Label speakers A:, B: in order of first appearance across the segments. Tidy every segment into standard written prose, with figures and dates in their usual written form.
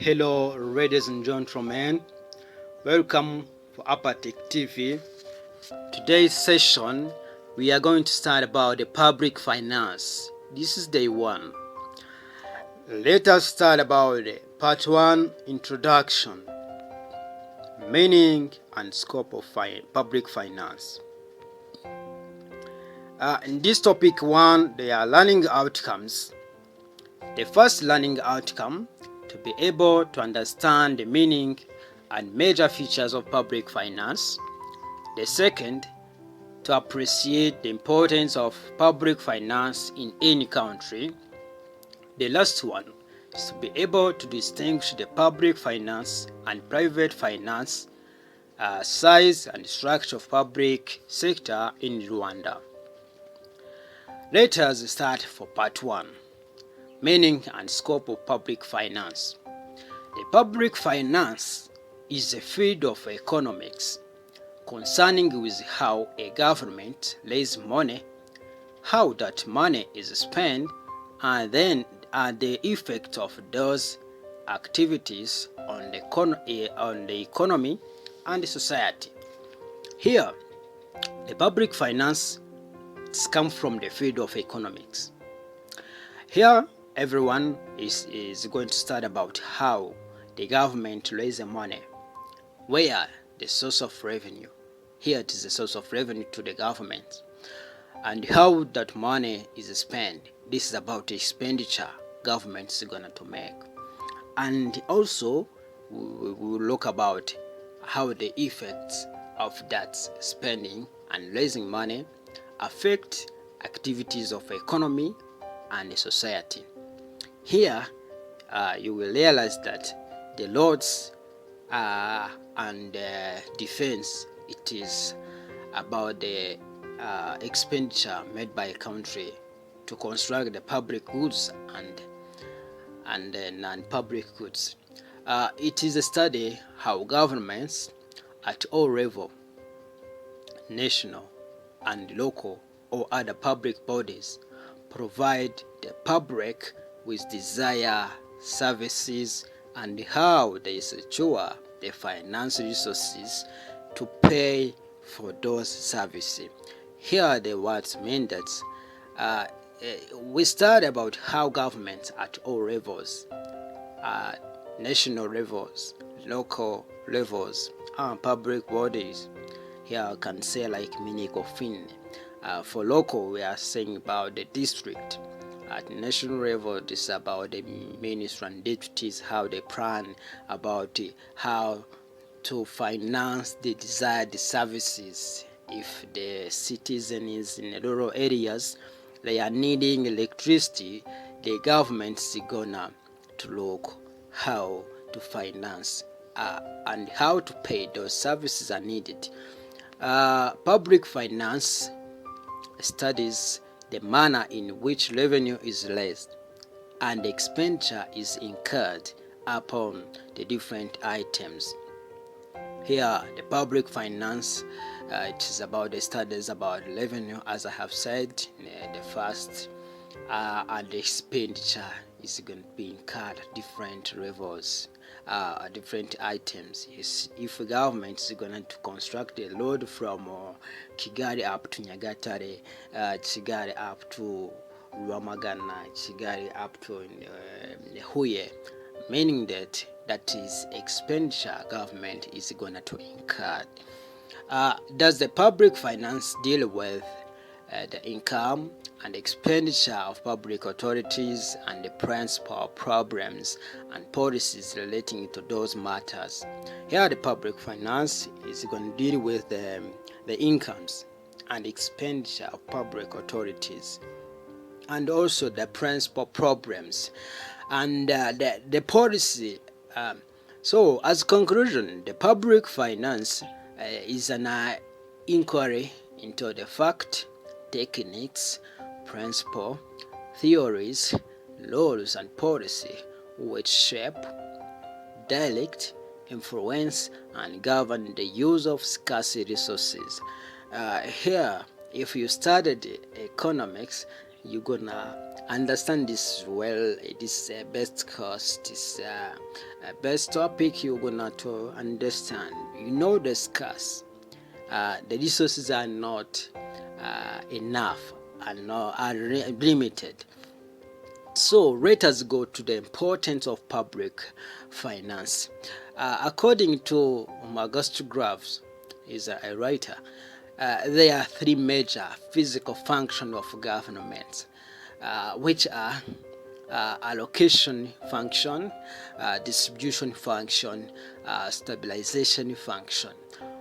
A: Hello, ladies and gentlemen. Welcome for Apathic TV. Today's session, we are going to start about the public finance. This is day 1. Let us start about part 1, introduction, meaning and scope of public finance. In this topic 1, there are learning outcomes. The first learning outcome, to be able to understand the meaning and major features of public finance. The second, to appreciate the importance of public finance in any country. The last one is to be able to distinguish the public finance and private finance, size and structure of public sector in Rwanda. Let us start for part 1. Meaning and scope of public finance. The public finance is a field of economics concerning with how a government raises money, how that money is spent, and then the effect of those activities on the economy and the society. Here, the public finance comes from the field of economics. Here, everyone is going to start about how the government raises money, where the source of revenue. Here it is the source of revenue to the government, and how that money is spent. This is about the expenditure government is going to make. And also, we will look about how the effects of that spending and raising money affect activities of economy and the society. Here, you will realize that the roads and defense, it is about the expenditure made by a country to construct the public goods and non-public goods. It is a study how governments at all levels, national and local or other public bodies, provide the public with desired services and how they secure the financial resources to pay for those services. Here the words mean that we start about how governments at all levels, national levels, local levels, and public bodies. Here I can say like Minikofin. For local, we are saying about the district. At national level, this is about the ministry and deputies, how they plan about how to finance the desired services. If the citizen is in the rural areas, they are needing electricity, the government is gonna to look how to finance and how to pay those services are needed. Public finance studies the manner in which revenue is raised and expenditure is incurred upon the different items. Here, the public finance, it is about the studies about revenue, as I have said, the first, and the expenditure is going to be incurred at different levels, different items. If the government is going to construct a road from Kigali up to Nyagatare, Kigali up to Rwamagana, Kigali up to Huye, meaning that is expenditure government is going to incur. Does the public finance deal with the income and expenditure of public authorities and the principal problems and policies relating to those matters? Here the public finance is going to deal with the incomes and expenditure of public authorities and also the principal problems and the policy. So as conclusion, the public finance is an inquiry into the fact, techniques, principle, theories, laws and policy which shape, direct, influence and govern the use of scarce resources. Here, if you studied economics, you're gonna understand this well. This best course, this best topic you're gonna to understand. You know the scarce. The resources are not enough and are limited. So let us go to the importance of public finance. According to Auguste Graves, is a writer, there are three major physical functions of government, which are allocation function, distribution function, stabilization function.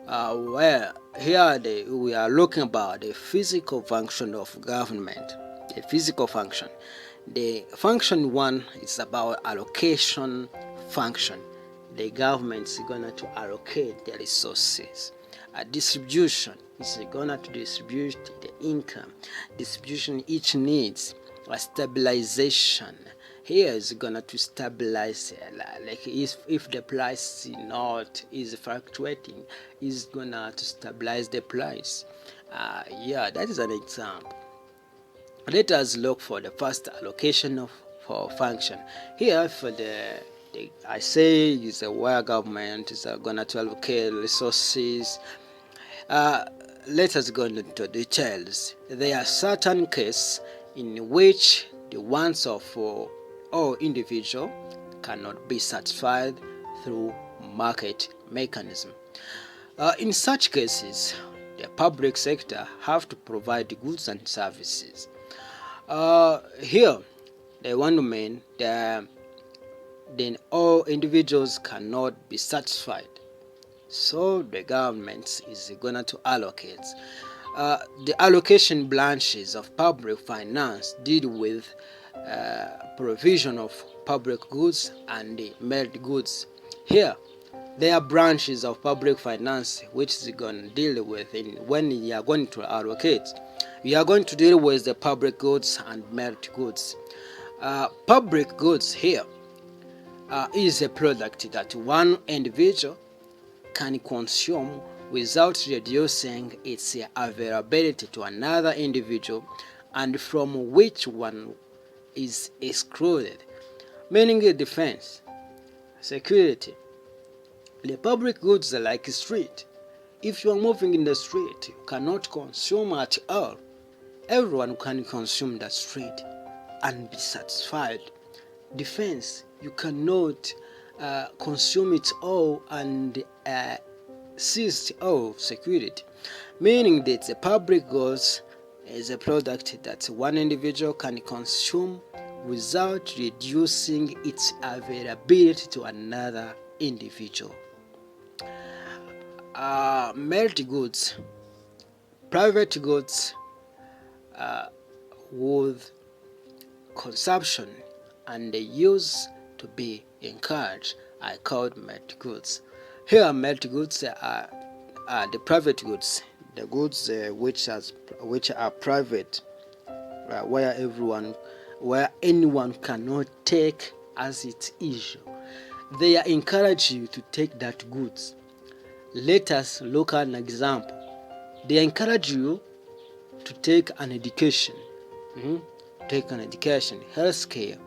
A: Where here we are looking about the physical function of government. The physical function. The function one is about allocation function. The government is going to allocate the resources. Distribution is going to distribute the income. Distribution each needs. Stabilization here is gonna to stabilize, like if the price is fluctuating, is gonna to stabilize the price. Yeah, that is an example. Let us look for the first allocation for function. Here for the I say is where government is gonna to allocate resources. Let us go into details. There are certain cases in which the wants of all individual cannot be satisfied through market mechanism. In such cases, the public sector have to provide goods and services. Here, the one mean that then all individuals cannot be satisfied. So the government is going to allocate. The allocation branches of public finance deal with provision of public goods and the made goods. Here, there are branches of public finance which is going to deal with when you are going to allocate. You are going to deal with the public goods and made goods. Public goods here is a product that one individual can consume without reducing its availability to another individual, and from which one is excluded, meaning defense, security. The public goods are like a street. If you are moving in the street, you cannot consume at all. Everyone can consume that street and be satisfied. Defense, you cannot consume it all and seize all security, meaning that the public goods is a product that one individual can consume without reducing its availability to another individual. Made goods, private goods with consumption and the use to be encouraged are called made goods. Here, made goods are the private goods, the goods which are private, where anyone cannot take as its issue. They encourage you to take that goods. Let us look at an example. They encourage you to take an education, healthcare.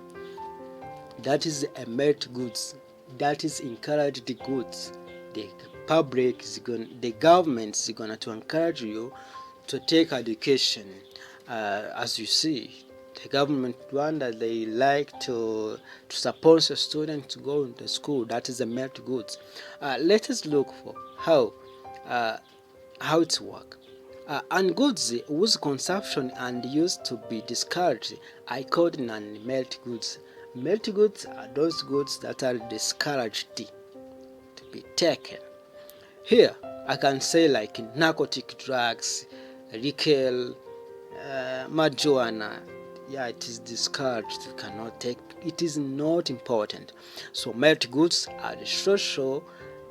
A: That is a made goods. That is encouraged goods. The government is going to encourage you to take education. As you see, the government that they like to support a student to go into school. That is the made goods. Let us look for how it works. And goods whose consumption and use to be discouraged are called non-made goods. Made goods are those goods that are discouraged to be taken. Here, I can say like narcotic drugs, liquor, marijuana. Yeah, it is discouraged. You cannot take. It is not important. So made goods are the social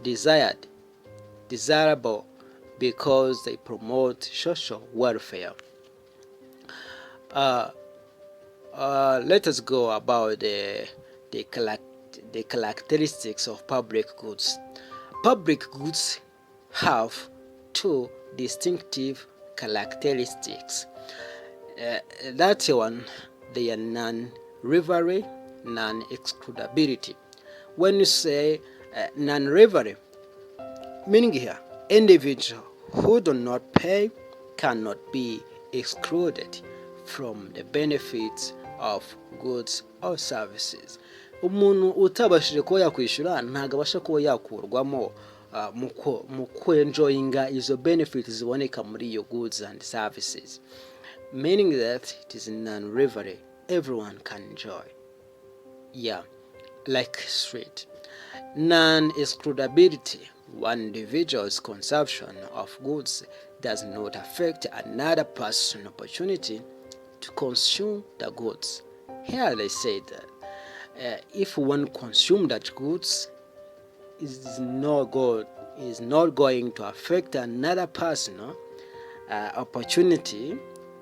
A: desirable because they promote social welfare. Let us go about the characteristics of public goods. Public goods have two distinctive characteristics. That one, they are non-rivalry, non-excludability. When you say non-rivalry, meaning here, individuals who do not pay cannot be excluded from the benefits of goods or services. Umuntu utabashije kuba yakwishyura ntabwo abasha kuba yakurwamo mu kwenjoyinga izo benefits ziboneka muri iyo goods and services, meaning that it is non-rivalry, everyone can enjoy. Yeah, like street. Non-excludability, one individual's consumption of goods does not affect another person's opportunity to consume the goods. Here they say that if one consumes that goods, is not going to affect another person's opportunity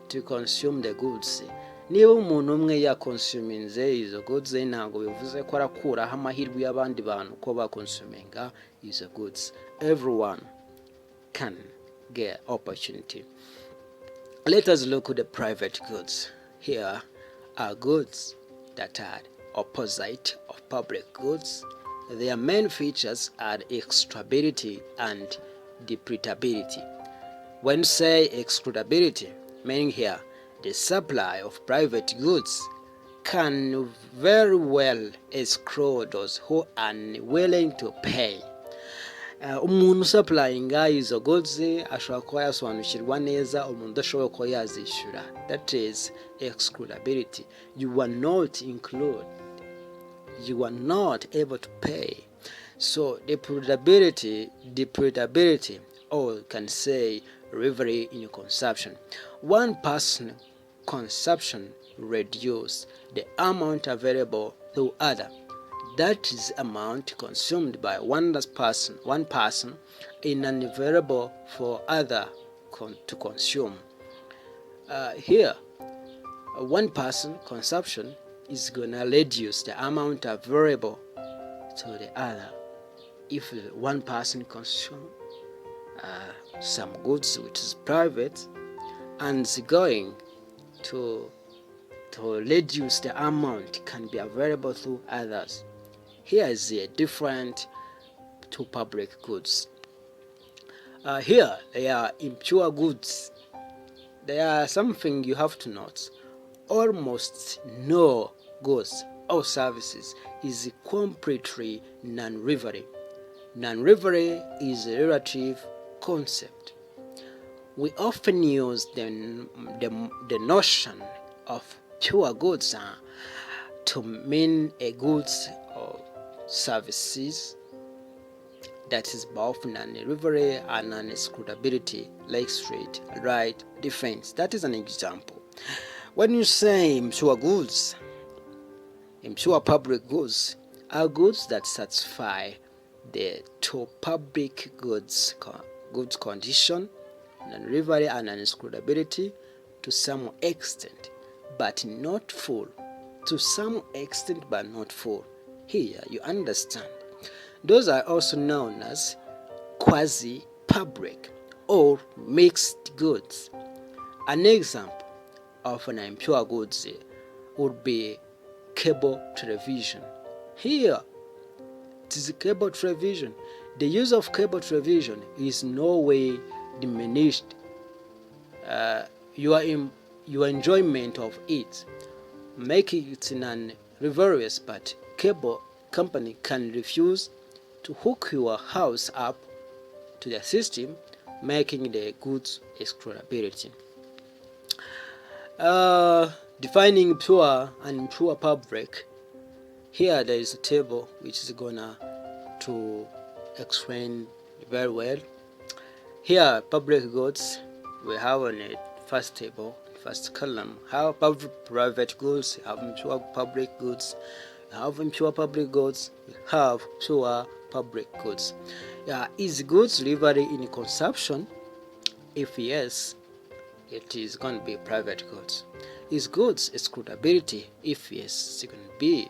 A: to consume the goods. Niba umuntu umwe yakonsuminze izo goods ntabwo bivuze ko arakuraho amahirwe y'abandi bantu ko bakonsuminga izo goods. Everyone can get opportunity. Let us look at the private goods. Here are goods that are opposite of public goods. Their main features are excludability and depredability. When say excludability, meaning here the supply of private goods can very well exclude those who are unwilling to pay. Umuntu supplyinga izo goods ashobora kuba yasobanukirwa neza umuntu udashoboye kuba yazishyura. That is excludability. You are not included. You are not able to pay. So depredability, or you can say rivalry in consumption. One person consumption reduce the amount available to other. That is amount consumed by one person is unavailable for other to consume. Here, one person consumption is gonna reduce the amount available to the other. If one person consume some goods which is private and is going to reduce the amount can be available to others. Here is a different to public goods. Here they are impure goods. There are something you have to note. Almost no goods or services is completely non-rivalry. Non-rivalry is a relative concept. We often use the notion of pure goods to mean a goods or services that is both non-rivalry and non-excludability, like straight, right, defense. That is an example. When you say impure goods, impure public goods are goods that satisfy the two public goods condition, non-rivalry and non-excludability to some extent, but not full. To some extent, but not full. Here you understand. Those are also known as quasi-public or mixed goods. An example of an impure goods would be cable television. Here, it is cable television. The use of cable television is no way diminished. Your enjoyment of it, making it non-rivalrous, but cable company can refuse to hook your house up to the system, making the goods excludability. Defining pure and impure public. Here there is a table which is gonna to explain very well. Here public goods, we have on it first table, first column, how private goods, you have impure public goods, you have impure public goods, you have pure public goods. Is goods rivalry in consumption? If yes, it is going to be private goods. Is goods excludability? If yes, it's going to be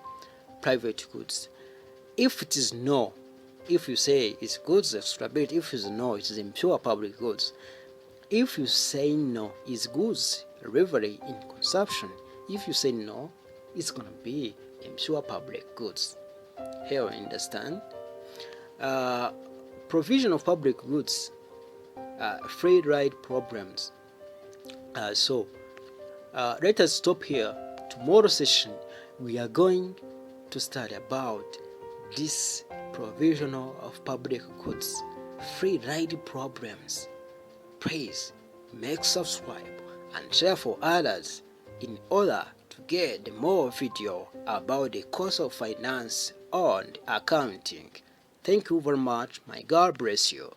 A: private goods. If it is no, if you say it's goods excludability, if it is no, it is impure public goods. If you say no, is goods rivalry in consumption. If you say no, it's gonna be impure public goods. Here we understand. Provision of public goods, free ride problems. So let us stop here. Tomorrow session we are going to study about this provisional of public goods, free ride problems. Please make subscribe and share for others in order to get more video about the course of finance and accounting. Thank you very much. My God bless you.